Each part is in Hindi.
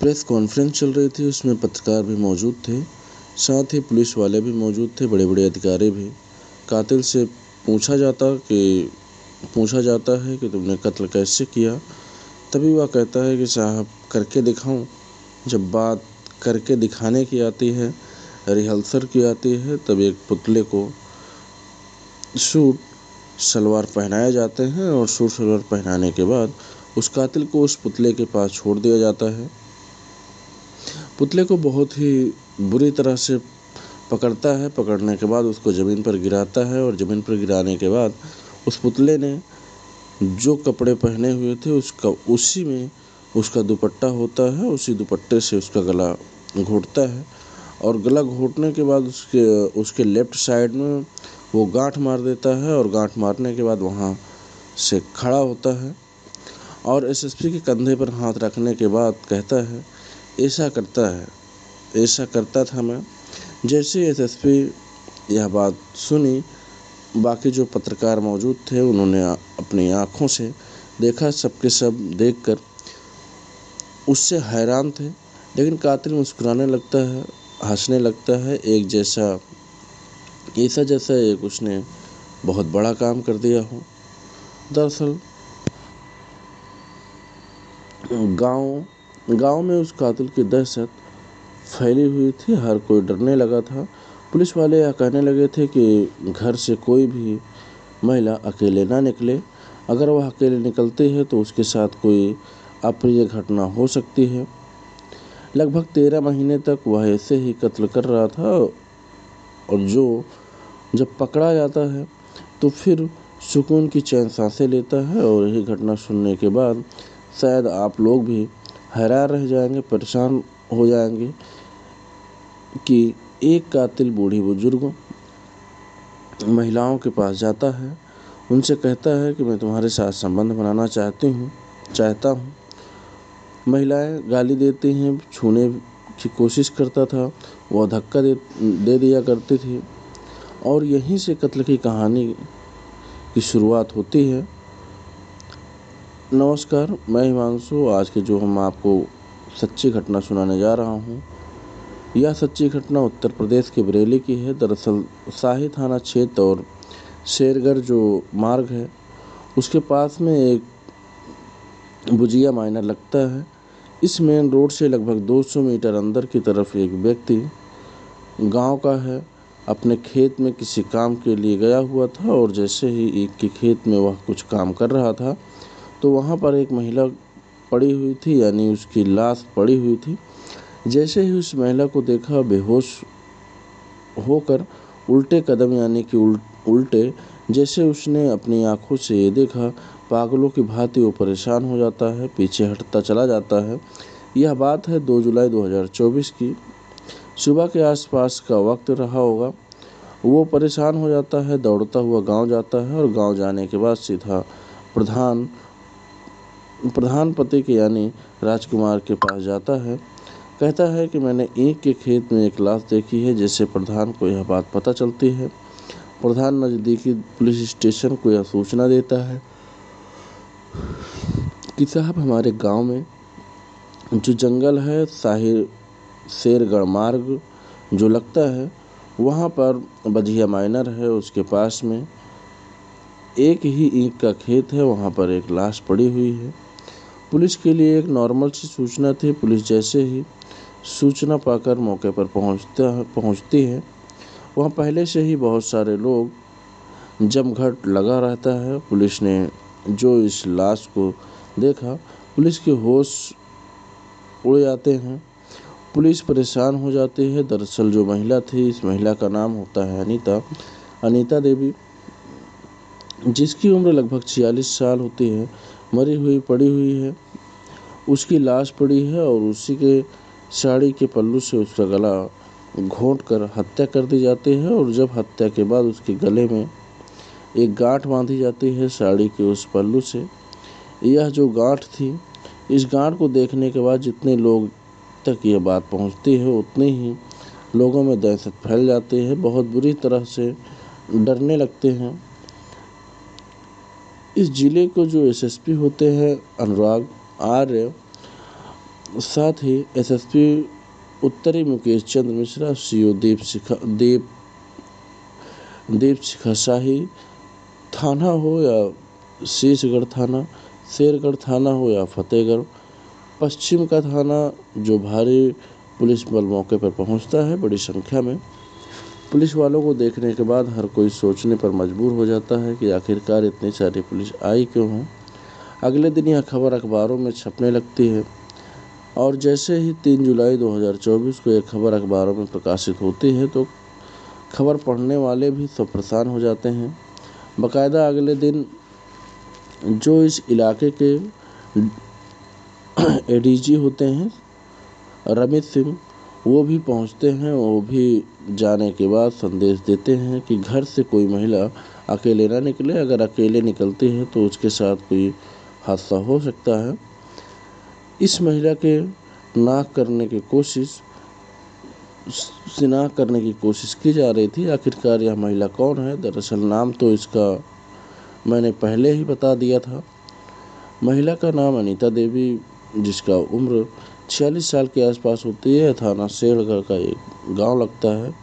प्रेस कॉन्फ्रेंस चल रही थी, उसमें पत्रकार भी मौजूद थे, साथ ही पुलिस वाले भी मौजूद थे, बड़े बड़े अधिकारी भी। कातिल से पूछा जाता है कि तुमने कत्ल कैसे किया। तभी वह कहता है कि साहब करके दिखाऊं। जब बात करके दिखाने की आती है, रिहर्सल की आती है, तब एक पुतले को सूट सलवार पहनाए जाते हैं और सूट सलवार पहनाने के बाद उस कातिल को उस पुतले के पास छोड़ दिया जाता है। पुतले को बहुत ही बुरी तरह से पकड़ता है। पकड़ने के बाद उसको ज़मीन पर गिराता है और ज़मीन पर गिराने के बाद उस पुतले ने जो कपड़े पहने हुए थे उसी में उसका दुपट्टा होता है, उसी दुपट्टे से उसका गला घोंटता है और गला घोंटने के बाद उसके लेफ्ट साइड में वो गांठ मार देता है और गांठ मारने के बाद वहाँ से खड़ा होता है और एसएसपी के कंधे पर हाथ रखने के बाद कहता है, ऐसा करता था मैं। जैसे एसएसपी यह बात सुनी, बाकी जो पत्रकार मौजूद थे उन्होंने अपनी आँखों से देखा, सबके सब देखकर उससे हैरान थे। लेकिन कातिल मुस्कुराने लगता है, हंसने लगता है, ऐसा जैसा एक उसने बहुत बड़ा काम कर दिया हो। दरअसल गांव में उस कातिल की दहशत फैली हुई थी, हर कोई डरने लगा था। पुलिस वाले यह कहने लगे थे कि घर से कोई भी महिला अकेले ना निकले, अगर वह अकेले निकलती है तो उसके साथ कोई अप्रिय घटना हो सकती है। लगभग 13 महीने तक वह ऐसे ही कत्ल कर रहा था और जब पकड़ा जाता है तो फिर सुकून की चैन सांसें लेता है। और यही घटना सुनने के बाद शायद आप लोग भी हैरान रह जाएंगे, परेशान हो जाएंगे कि एक कातिल बूढ़ी बुजुर्ग महिलाओं के पास जाता है, उनसे कहता है कि मैं तुम्हारे साथ संबंध बनाना चाहता हूँ। महिलाएं गाली देती हैं, छूने की कोशिश करता था, वह धक्का दे दिया करती थी और यहीं से कत्ल की कहानी की शुरुआत होती है। नमस्कार, मैं हिमांशु। आज के जो हम आपको सच्ची घटना सुनाने जा रहा हूँ, यह सच्ची घटना उत्तर प्रदेश के बरेली की है। दरअसल शाही थाना क्षेत्र और शेरगढ़ जो मार्ग है उसके पास में एक भुजिया माइनर लगता है। इस मेन रोड से लगभग 200 मीटर अंदर की तरफ एक व्यक्ति गांव का है, अपने खेत में किसी काम के लिए गया हुआ था और जैसे ही एक के खेत में वह कुछ काम कर रहा था तो वहाँ पर एक महिला पड़ी हुई थी, यानी उसकी लाश पड़ी हुई थी। जैसे ही उस महिला को देखा, बेहोश होकर उल्टे कदम यानी कि उल्टे जैसे उसने अपनी आंखों से ये देखा, पागलों की भांति वो परेशान हो जाता है, पीछे हटता चला जाता है। यह बात है 2 जुलाई 2024 की सुबह के आसपास का वक्त रहा होगा। वो परेशान हो जाता है, दौड़ता हुआ गांव जाता है और गांव जाने के बाद सीधा प्रधान पति के यानी राजकुमार के पास जाता है। कहता है कि मैंने ईंट के खेत में एक लाश देखी है। जैसे प्रधान को यह बात पता चलती है, प्रधान नज़दीकी पुलिस स्टेशन को यह सूचना देता है कि साहब हमारे गांव में जो जंगल है, शेरगढ़ मार्ग जो लगता है, वहाँ पर बजिया माइनर है, उसके पास में एक ही ईंट का खेत है, वहाँ पर एक लाश पड़ी हुई है। पुलिस के लिए एक नॉर्मल सी सूचना थी। पुलिस जैसे ही सूचना पाकर मौके पर पहुँचती है, वहाँ पहले से ही बहुत सारे लोग जमघट लगा रहता है। पुलिस ने जो इस लाश को देखा, पुलिस के होश उड़ जाते हैं, पुलिस परेशान हो जाती है। दरअसल जो महिला थी, इस महिला का नाम होता है अनीता देवी, जिसकी उम्र लगभग 46 साल होती है। मरी हुई पड़ी हुई है, उसकी लाश पड़ी है और उसी के साड़ी के पल्लू से उसका गला घोंट कर हत्या कर दी जाती है। और जब हत्या के बाद उसके गले में एक गांठ बांधी जाती है साड़ी के उस पल्लू से। यह जो गांठ थी, इस गांठ को देखने के बाद जितने लोग तक ये बात पहुंचती है, उतने ही लोगों में दहशत फैल जाती है, बहुत बुरी तरह से डरने लगते हैं। इस जिले को जो एसएसपी होते हैं अनुराग आर्य, साथ ही एसएसपी उत्तरी मुकेश चंद्र मिश्रा, सीओ दीप शिखा शाही, थाना हो या शीशगढ़ थाना, शेरगढ़ थाना हो या फतेहगढ़ पश्चिम का थाना, जो भारी पुलिस बल मौके पर पहुंचता है बड़ी संख्या में। पुलिस वालों को देखने के बाद हर कोई सोचने पर मजबूर हो जाता है कि आखिरकार इतनी सारी पुलिस आई क्यों है। अगले दिन यह खबर अखबारों में छपने लगती है और जैसे ही 3 जुलाई 2024 को यह खबर अखबारों में प्रकाशित होती है तो खबर पढ़ने वाले भी सब परेशान हो जाते हैं। बाकायदा अगले दिन जो इस इलाके के एडीजी होते हैं रमित सिंह, वो भी पहुंचते हैं। वो भी जाने के बाद संदेश देते हैं कि घर से कोई महिला अकेले ना निकले, अगर अकेले निकलती है तो उसके साथ कोई हादसा हो सकता है। इस महिला के शिनाख्त करने की कोशिश की जा रही थी। आखिरकार यह महिला कौन है? दरअसल नाम तो इसका मैंने पहले ही बता दिया था। महिला का नाम अनीता देवी, जिसका उम्र 46 साल के आसपास होती है। थाना शेरगढ़ का एक गांव लगता है,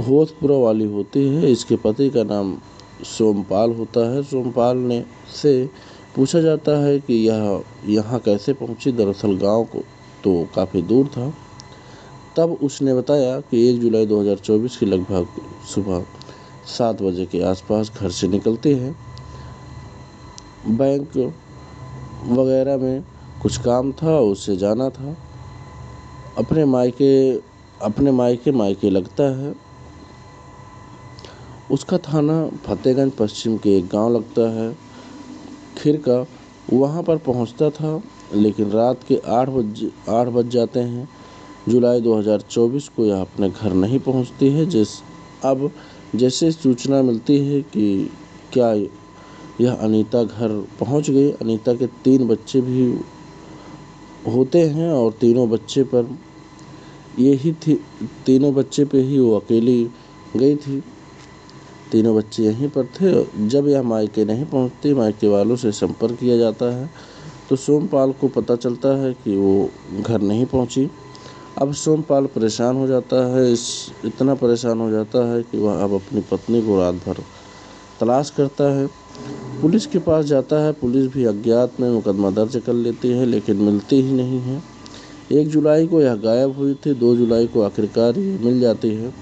होशपुरा वाली होती है। इसके पति का नाम सोमपाल होता है। सोमपाल ने से पूछा जाता है कि यह यहाँ कैसे पहुँची। दरअसल गांव को तो काफ़ी दूर था। तब उसने बताया कि 1 जुलाई 2024 की लगभग सुबह 7 बजे के आसपास घर से निकलती है। बैंक वगैरह में कुछ काम था, उससे जाना था। अपने मायके लगता है। उसका थाना फतेहगंज पश्चिम के एक गांव लगता है खिरका। वहां पर पहुंचता था, लेकिन रात के 8 बज जाते हैं। जुलाई 2024 को यह अपने घर नहीं पहुंचती है। अब जैसे सूचना मिलती है कि क्या यह अनीता घर पहुंच गई। अनीता के 3 बच्चे भी होते हैं और तीनों बच्चे पे ही वो अकेली गई थी। तीनों बच्चे यहीं पर थे। जब यह मायके नहीं पहुंचती, मायके वालों से संपर्क किया जाता है तो सोमपाल को पता चलता है कि वो घर नहीं पहुंची। अब सोमपाल परेशान हो जाता है, इतना परेशान हो जाता है कि वह अब अपनी पत्नी को रात भर तलाश करता है। पुलिस के पास जाता है। पुलिस भी अज्ञात में मुकदमा दर्ज कर लेती है, लेकिन मिलती ही नहीं है। 1 जुलाई को यह गायब हुई थी। 2 जुलाई को आखिरकार ये मिल जाती है।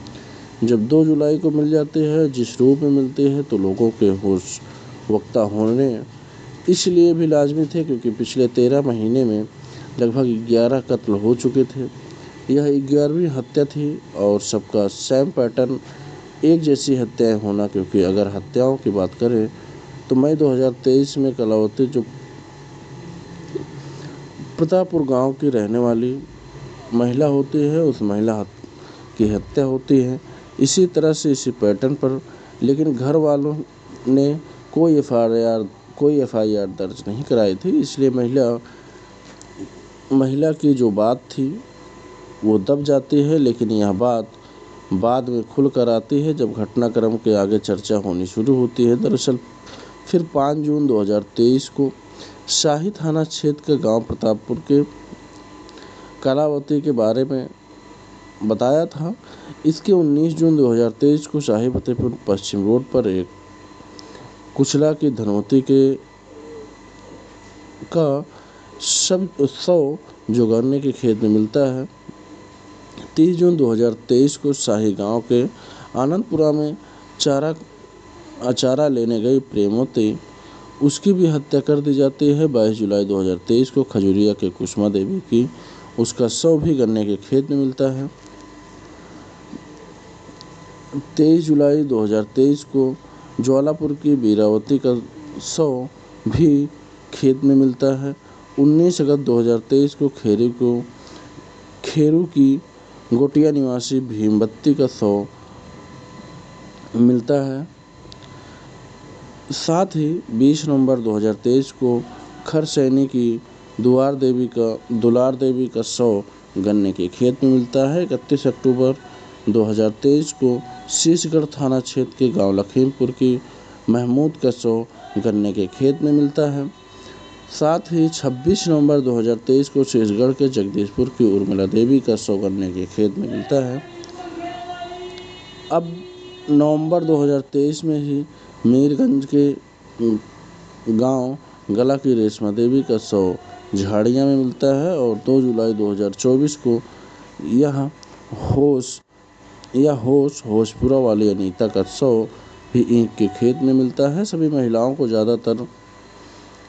जब 2 जुलाई को मिल जाती है, जिस रूप में मिलती है, तो लोगों के होश वक्ता होने इसलिए भी लाजमी थे क्योंकि पिछले 13 महीने में लगभग 11 कत्ल हो चुके थे। यह 11वीं हत्या थी और सबका सेम पैटर्न, एक जैसी हत्याएं होना। क्योंकि अगर हत्याओं की बात करें तो मई 2023 में कलावती, जो प्रतापपुर गांव की रहने वाली महिला होती है, उस महिला की हत्या होती है इसी तरह से, इसी पैटर्न पर। लेकिन घर वालों ने कोई एफआईआर दर्ज नहीं कराई थी। इसलिए महिला की जो बात थी वो दब जाती है। लेकिन यह बात बाद में खुल कर आती है जब घटनाक्रम के आगे चर्चा होनी शुरू होती है। दरअसल फिर 5 जून 2023 को शाही थाना क्षेत्र के गांव प्रतापपुर के कलावती के बारे में बताया था। इसके 19 जून 2023 को शाही फतेहपुर पश्चिम रोड पर एक कुचला की धनौती का शव जुगाड़ने के खेत में मिलता है। 30 जून 2023 को शाही गांव के आनंदपुरा में चारा लेने गई प्रेमवती, उसकी भी हत्या कर दी जाती है। 22 जुलाई 2023 को खजुरिया के कुसुमा देवी की उसका शव भी गन्ने के खेत में मिलता है। 23 जुलाई 2023 को ज्वालापुर की बीरावती का शव भी खेत में मिलता है। 19 अगस्त 2023 को खेरू की गोटिया निवासी भीमबत्ती का शव मिलता है। साथ ही 20 नवंबर 2023 को खरसैनी की दुलार देवी का शव गन्ने के खेत में मिलता है। 31 अक्टूबर 2023 को शीशगढ़ थाना क्षेत्र के गांव लखीमपुर की महमूद का शव गन्ने के खेत में मिलता है। साथ ही 26 नवंबर 2023 को छत्तीसगढ़ के जगदीशपुर की उर्मिला देवी का शव गन्ने के खेत में मिलता है। अब नवंबर 2023 में ही मीरगंज के गांव गला की रेशमा देवी का शव झाड़ियाँ में मिलता है और 2 जुलाई 2024 को होशपुरा वाली अनीता का शव भी ईंख के खेत में मिलता है। सभी महिलाओं को ज़्यादातर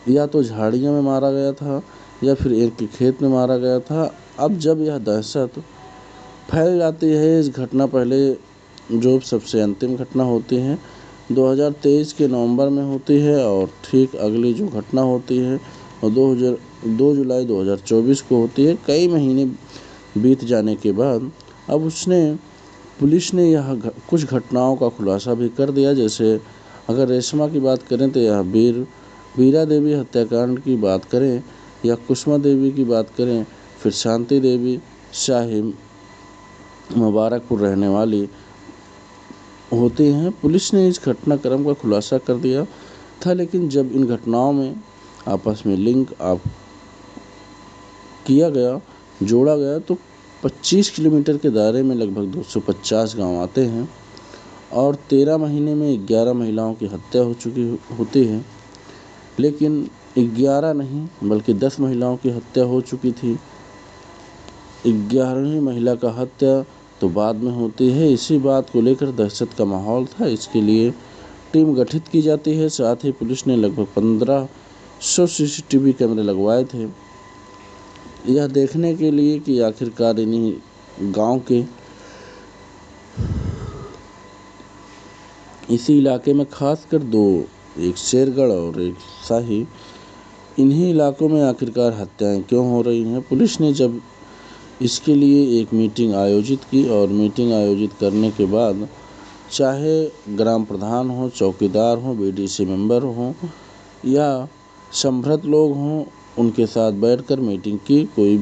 या तो झाड़ियों में मारा गया था या फिर ईंख के खेत में मारा गया था। अब जब यह दहशत फैल जाती है, इस घटना पहले जो सबसे अंतिम घटना होती है 2023 के नवंबर में होती है और ठीक अगली जो घटना होती है वो 2 जुलाई 2024 को होती है। कई महीने बीत जाने के बाद अब पुलिस ने कुछ घटनाओं का खुलासा भी कर दिया। जैसे अगर रेशमा की बात करें तो यह बीरा देवी हत्याकांड की बात करें या कुसुमा देवी की बात करें, फिर शांति देवी शाही मुबारकपुर रहने वाली होती हैं। पुलिस ने इस घटनाक्रम का खुलासा कर दिया था, लेकिन जब इन घटनाओं में आपस में लिंक जोड़ा गया तो 25 किलोमीटर के दायरे में लगभग 250 गांव आते हैं और 13 महीने में 11 महिलाओं की हत्या होती है। लेकिन 11 नहीं बल्कि 10 महिलाओं की हत्या हो चुकी थी। 11वीं महिला का हत्या तो बाद में होती है। इसी बात को लेकर दहशत का माहौल था। इसके लिए टीम गठित की जाती है। साथ ही पुलिस ने लगभग 1500 CCTV कैमरे लगवाए थे, यह देखने के लिए कि आखिरकार इन्हीं गांव के इसी इलाके में खासकर दो, एक शेरगढ़ और एक शाही, इन्हीं इलाकों में आखिरकार हत्याएं क्यों हो रही हैं। पुलिस ने जब इसके लिए एक मीटिंग आयोजित की और मीटिंग आयोजित करने के बाद चाहे ग्राम प्रधान हो, चौकीदार हो, BDC मेंबर हो या संभ्रत लोग हों, उनके साथ बैठकर मीटिंग की। कोई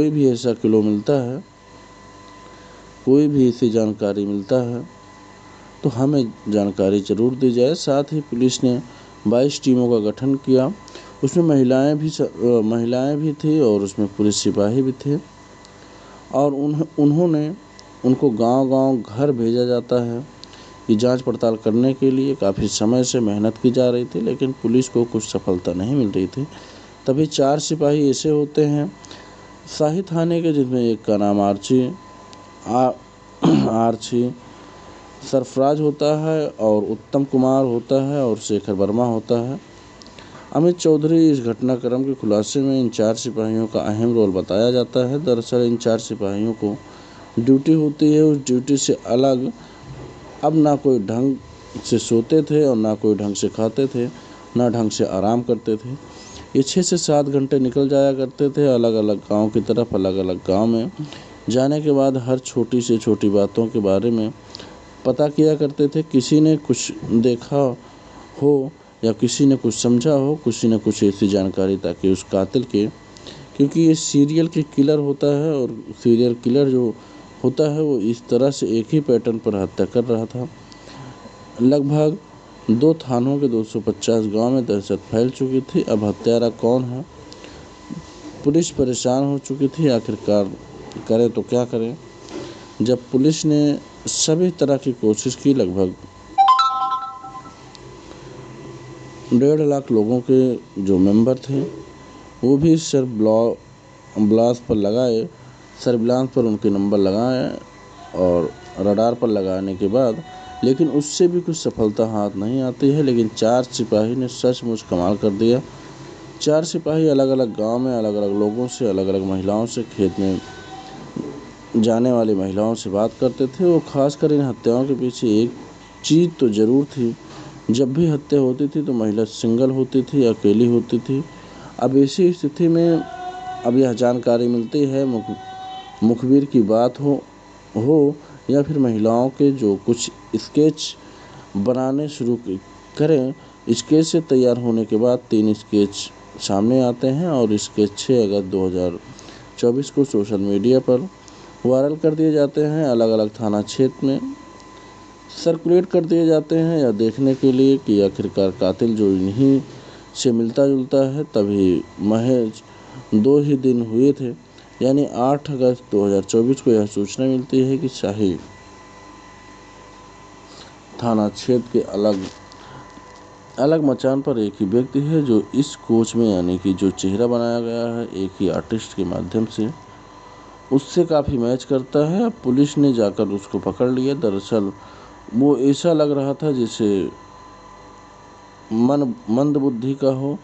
भी ऐसा क्लू मिलता है, कोई भी ऐसी जानकारी मिलता है तो हमें जानकारी जरूर दी जाए। साथ ही पुलिस ने 22 टीमों का गठन किया। उसमें महिलाएं भी थी और उसमें पुलिस सिपाही भी थे और उनको गांव-गांव घर भेजा जाता है। ये जांच पड़ताल करने के लिए काफ़ी समय से मेहनत की जा रही थी, लेकिन पुलिस को कुछ सफलता नहीं मिल रही थी। तभी 4 सिपाही ऐसे होते हैं शाही थाने के, जिसमें एक का नाम आर्ची सरफराज होता है और उत्तम कुमार होता है और शेखर वर्मा होता है। अमित चौधरी इस घटनाक्रम के खुलासे में इन 4 सिपाहियों का अहम रोल बताया जाता है। दरअसल इन 4 सिपाहियों को ड्यूटी होती है, उस ड्यूटी से अलग अब ना कोई ढंग से सोते थे और ना कोई ढंग से खाते थे, ना ढंग से आराम करते थे। ये 6 से 7 घंटे निकल जाया करते थे अलग अलग गाँव की तरफ। अलग अलग गाँव में जाने के बाद हर छोटी से छोटी बातों के बारे में पता किया करते थे। किसी ने कुछ देखा हो या किसी ने कुछ समझा हो, किसी ने कुछ ऐसी जानकारी, ताकि उस कातिल के, क्योंकि ये सीरियल के किलर होता है और सीरियल किलर जो होता है वो इस तरह से एक ही पैटर्न पर हत्या कर रहा था। लगभग 2 थानों के 250 गांव में दहशत फैल चुकी थी। अब हत्यारा कौन है, पुलिस परेशान हो चुकी थी। आखिरकार करें तो क्या करें। जब पुलिस ने सभी तरह की कोशिश की, लगभग 1.5 लाख लोगों के जो मेंबर थे वो भी सर्विलांस पर उनके नंबर लगाए और रडार पर लगाने के बाद, लेकिन उससे भी कुछ सफलता हाथ नहीं आती है। लेकिन 4 सिपाही ने सचमुच कमाल कर दिया। 4 सिपाही अलग अलग गांव में अलग अलग लोगों से, अलग अलग महिलाओं से, खेत में जाने वाली महिलाओं से बात करते थे। वो खासकर इन हत्याओं के पीछे एक चीज़ तो ज़रूर थी, जब भी हत्या होती थी तो महिला सिंगल होती थी, अकेली होती थी। अब ऐसी स्थिति में अब यह जानकारी मिलती है, मुखबिर की बात हो या फिर महिलाओं के जो कुछ स्केच बनाने शुरू करें। स्केच से तैयार होने के बाद 3 स्केच सामने आते हैं और स्केच 6 अगस्त 2024 को सोशल मीडिया पर वायरल कर दिए जाते हैं अलग अलग थाना क्षेत्र में। सर्कुलेट कर दिए जाते हैं या देखने के लिए कि आखिरकार कातिल जो इन्हीं से मिलता जुलता है। तभी महज 2 ही दिन हुए थे, यानी 8 अगस्त 2024 को यह सूचना मिलती है कि शाही थाना क्षेत्र के अलग मचान पर एक ही व्यक्ति है जो इस कोच में, यानी कि जो चेहरा बनाया गया है एक ही आर्टिस्ट के माध्यम से, उससे काफ़ी मैच करता है। अब पुलिस ने जाकर उसको पकड़ लिया। दरअसल वो ऐसा लग रहा था जैसे मंद बुद्धि का हो,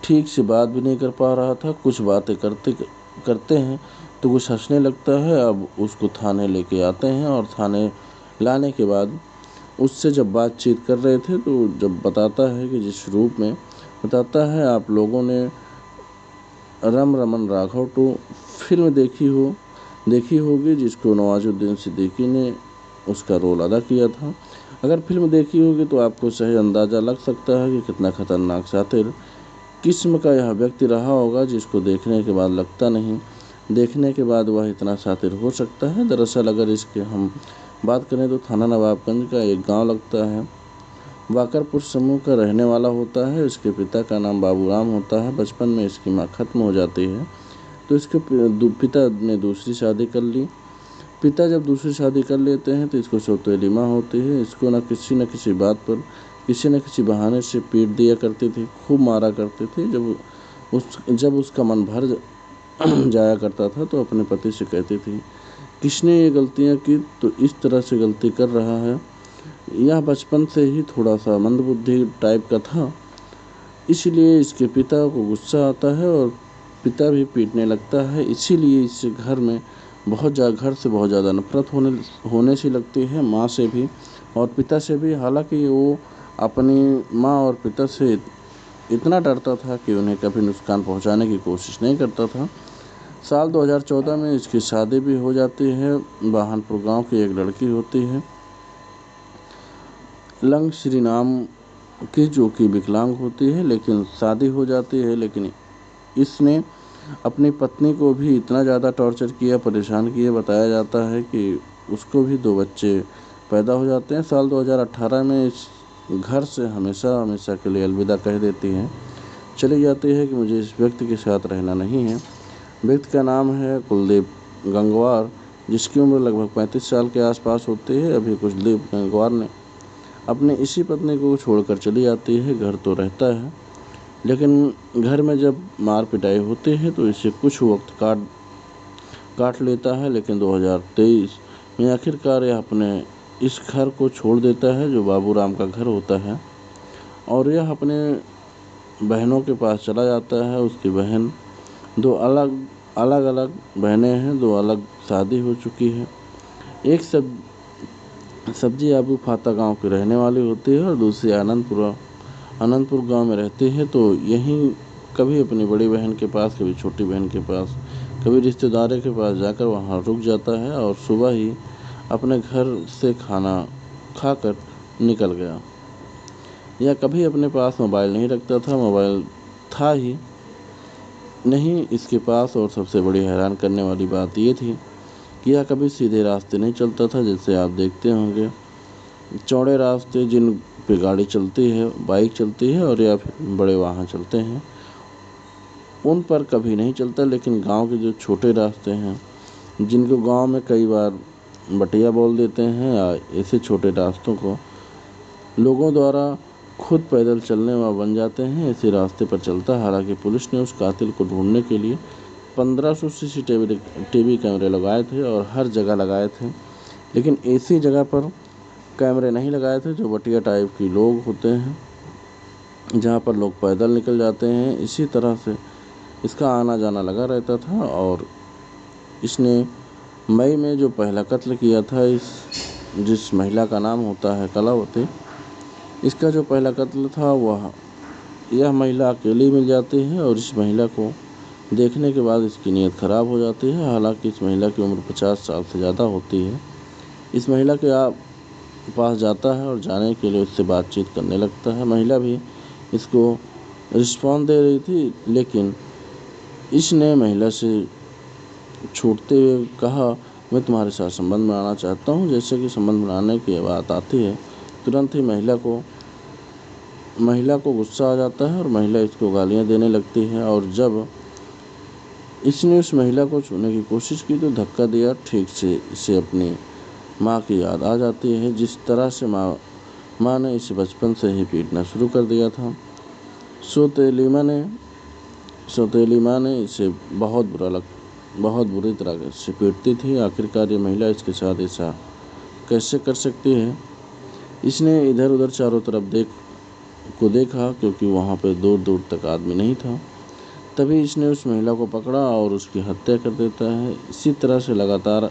ठीक से बात भी नहीं कर पा रहा था। कुछ बातें करते हैं तो कुछ हंसने लगता है। अब उसको थाने लेके आते हैं और थाने लाने के बाद उससे जब बातचीत कर रहे थे तो जब बताता है कि जिस रूप में बताता है, आप लोगों ने रमन राघव 2 फिल्म देखी होगी, जिसको नवाजुद्दीन सिद्दीकी ने उसका रोल अदा किया था। अगर फिल्म देखी होगी तो आपको सही अंदाज़ा लग सकता है कि कितना खतरनाक सातिर किस्म का यह व्यक्ति रहा होगा, जिसको देखने के बाद लगता नहीं, देखने के बाद वह इतना सातिर हो सकता है। दरअसल अगर इसके हम बात करें तो थाना नवाबगंज का एक गांव लगता है, वाकरपुर समूह का रहने वाला होता है। इसके पिता का नाम बाबूराम होता है। बचपन में इसकी माँ खत्म हो जाती है तो इसके पिता ने दूसरी शादी कर ली। पिता जब दूसरी शादी कर लेते हैं तो इसको सौतेली माँ होती है। इसको न किसी बात पर किसी न किसी बहाने से पीट दिया करते थे, खूब मारा करते थे। जब उसका मन भर जाया करता था तो अपने पति से कहती थी, किसने ये गलतियाँ की तो इस तरह से गलती कर रहा है। यह बचपन से ही थोड़ा सा मंदबुद्धि टाइप का था, इसलिए इसके पिता को गुस्सा आता है और पिता भी पीटने लगता है। इसीलिए इससे घर से बहुत ज़्यादा नफरत होने सी लगती है, माँ से भी और पिता से भी। हालांकि वो अपनी माँ और पिता से इतना डरता था कि उन्हें कभी नुकसान पहुंचाने की कोशिश नहीं करता था। साल 2014 में इसकी शादी भी हो जाती है। वाहनपुर गांव की एक लड़की होती है लंग श्री नाम की, जो कि विकलांग होती है, लेकिन शादी हो जाती है। लेकिन इसने अपनी पत्नी को भी इतना ज़्यादा टॉर्चर किया, परेशान किया। बताया जाता है कि उसको भी 2 बच्चे पैदा हो जाते हैं। साल 2018 में इस घर से हमेशा के लिए अलविदा कह देती हैं, चली जाती है कि मुझे इस व्यक्ति के साथ रहना नहीं है। व्यक्ति का नाम है कुलदीप गंगवार, जिसकी उम्र लगभग 35 साल के आसपास होती है। अभी कुलदीप गंगवार ने अपनी इसी पत्नी को छोड़कर चली जाती है। घर तो रहता है, लेकिन घर में जब मार पिटाई होती है तो इसे कुछ वक्त काट लेता है। लेकिन 2023 में आखिरकार यह अपने इस घर को छोड़ देता है, जो बाबूराम का घर होता है, और यह अपने बहनों के पास चला जाता है। उसकी बहन 2 अलग बहनें हैं, 2 अलग शादी हो चुकी है। एक सब्जी आबू फाता गांव की रहने वाली होती है और दूसरी आनंदपुर गांव में रहती है। तो यहीं कभी अपनी बड़ी बहन के पास, कभी छोटी बहन के पास, कभी रिश्तेदारों के पास जाकर वहां रुक जाता है और सुबह ही अपने घर से खाना खाकर निकल गया। या कभी अपने पास मोबाइल नहीं रखता था, मोबाइल था ही नहीं इसके पास। और सबसे बड़ी हैरान करने वाली बात ये थी कि यह कभी सीधे रास्ते नहीं चलता था, जैसे आप देखते होंगे चौड़े रास्ते जिन पे गाड़ी चलती है, बाइक चलती है और या फिर बड़े वाहन चलते हैं, उन पर कभी नहीं चलता। लेकिन गांव के जो छोटे रास्ते हैं, जिनको गांव में कई बार बटिया बोल देते हैं, या ऐसे छोटे रास्तों को लोगों द्वारा खुद पैदल चलने व बन जाते हैं, ऐसे रास्ते पर चलता। हालांकि पुलिस ने उस कातिल को ढूंढने के लिए 1500 CCTV कैमरे लगाए थे और हर जगह लगाए थे, लेकिन ऐसी जगह पर कैमरे नहीं लगाए थे जो बटिया टाइप की लोग होते हैं, जहाँ पर लोग पैदल निकल जाते हैं। इसी तरह से इसका आना जाना लगा रहता था। और इसने मई में जो पहला कत्ल किया था, जिस महिला का नाम होता है कलावती, इसका जो पहला कत्ल था यह महिला अकेली मिल जाती है और इस महिला को देखने के बाद इसकी नीयत ख़राब हो जाती है। हालांकि इस महिला की उम्र 50 साल से ज़्यादा होती है। इस महिला के पास जाता है और जाने के लिए उससे बातचीत करने लगता है। महिला भी इसको रिस्पॉन्स दे रही थी, लेकिन इसने महिला से छूटते हुए कहा मैं तुम्हारे साथ संबंध बनाना चाहता हूँ। जैसे कि संबंध बनाने की बात आती है, तुरंत ही महिला को गुस्सा आ जाता है और महिला इसको गालियाँ देने लगती है। और जब इसने उस महिला को छूने की कोशिश की तो धक्का दिया। ठीक से इसे अपनी माँ की याद आ जाती है, जिस तरह से माँ ने इसे बचपन से ही पीटना शुरू कर दिया था। सौतेली माँ ने इसे बहुत बुरी तरह से पीटती थी। आखिरकार ये महिला इसके साथ ऐसा कैसे कर सकती है। इसने इधर उधर चारों तरफ देखा, क्योंकि वहाँ पे दूर दूर तक आदमी नहीं था। तभी इसने उस महिला को पकड़ा और उसकी हत्या कर देता है। इसी तरह से लगातार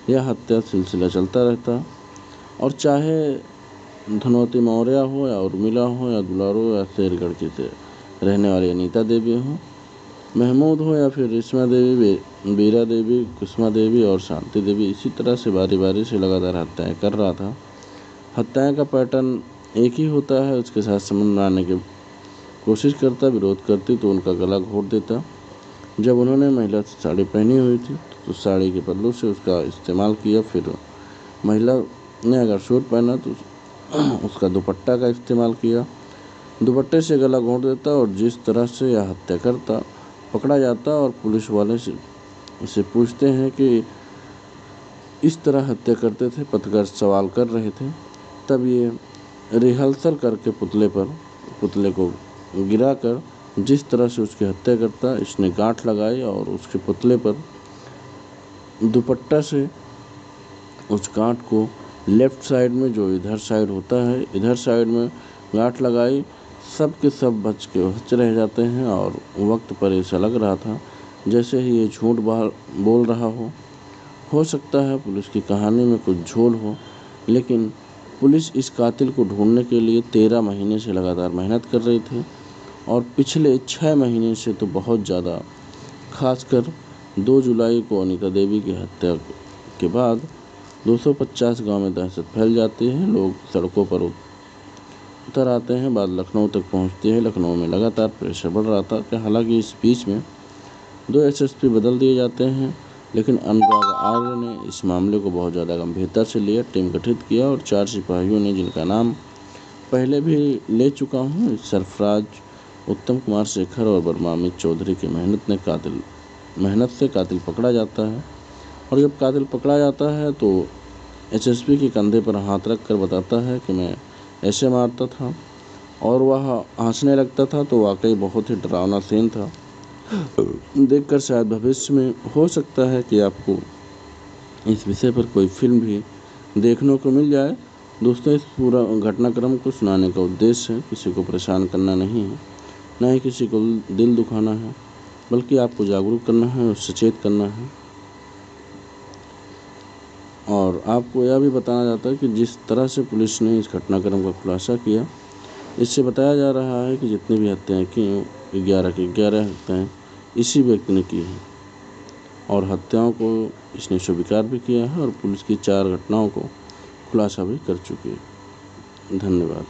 यह हत्या सिलसिला चलता रहता। और चाहे धनवती मौर्य हो या उर्मिला हो या दुलारो या शेरगढ़ की से रहने वाली अनीता देवी हो, महमूद हो या फिर रेशमा देवी, बीरा देवी, कुसुमा देवी और शांति देवी, इसी तरह से बारी बारी से लगातार हत्याएं कर रहा था। हत्याएं का पैटर्न एक ही होता है। उसके साथ संबंध बनाने की कोशिश करता, विरोध करती तो उनका गला घोट देता। जब उन्होंने महिला से साड़ी पहनी हुई थी तो साड़ी के पल्लू से उसका इस्तेमाल किया। फिर महिला ने अगर सूट पहना तो उसका दुपट्टा का इस्तेमाल किया। दुपट्टे से गला घोंट देता और जिस तरह से यह हत्या करता, पकड़ा जाता और पुलिस वाले से पूछते हैं कि इस तरह हत्या करते थे। पत्रकार सवाल कर रहे थे। तब ये रिहर्सल करके पुतले को गिराकर जिस तरह से उसकी हत्या करता, इसने गांठ लगाई और उसके पुतले पर दुपट्टा से उस गांठ को लेफ्ट साइड में, जो इधर साइड होता है, इधर साइड में गांठ लगाई। सब के सब बच रह जाते हैं और वक्त पर ऐसा लग रहा था जैसे ही ये झूठ बोल रहा हो सकता है पुलिस की कहानी में कुछ झोल हो। लेकिन पुलिस इस कातिल को ढूंढने के लिए 13 महीने से लगातार मेहनत कर रही थी और पिछले 6 महीने से तो बहुत ज़्यादा। खासकर 2 जुलाई को अनीता देवी की हत्या के बाद 250 गांव में दहशत फैल जाती है। लोग सड़कों पर उतर आते हैं। बात लखनऊ तक पहुंचती है। लखनऊ में लगातार प्रेशर बढ़ रहा था कि हालांकि इस बीच में 2 एसएसपी बदल दिए जाते हैं, लेकिन अनुराग आर्य ने इस मामले को बहुत ज़्यादा गंभीरता से लिया। टीम गठित किया और 4 सिपाहियों ने, जिनका नाम पहले भी ले चुका हूँ, सरफराज, उत्तम कुमार शेखर और बर्मामित चौधरी की मेहनत से कातिल पकड़ा जाता है। और जब कातिल पकड़ा जाता है तो एसएसपी के कंधे पर हाथ रख कर बताता है कि मैं ऐसे मारता था, और वह हंसने लगता था। तो वाकई बहुत ही डरावना सीन था। देखकर शायद भविष्य में हो सकता है कि आपको इस विषय पर कोई फिल्म भी देखने को मिल जाए। दोस्तों, इस पूरा घटनाक्रम को सुनाने का उद्देश्य है किसी को परेशान करना नहीं है, न ही किसी को दिल दुखाना है, बल्कि आपको जागरूक करना है और सचेत करना है। और आपको यह भी बताना जाता है कि जिस तरह से पुलिस ने इस घटनाक्रम का खुलासा किया, इससे बताया जा रहा है कि जितनी भी हत्याएं की, 11 की 11 हत्याएं इसी व्यक्ति ने की हैं और हत्याओं को इसने स्वीकार भी किया है और पुलिस की 4 घटनाओं को खुलासा भी कर चुकी है। धन्यवाद।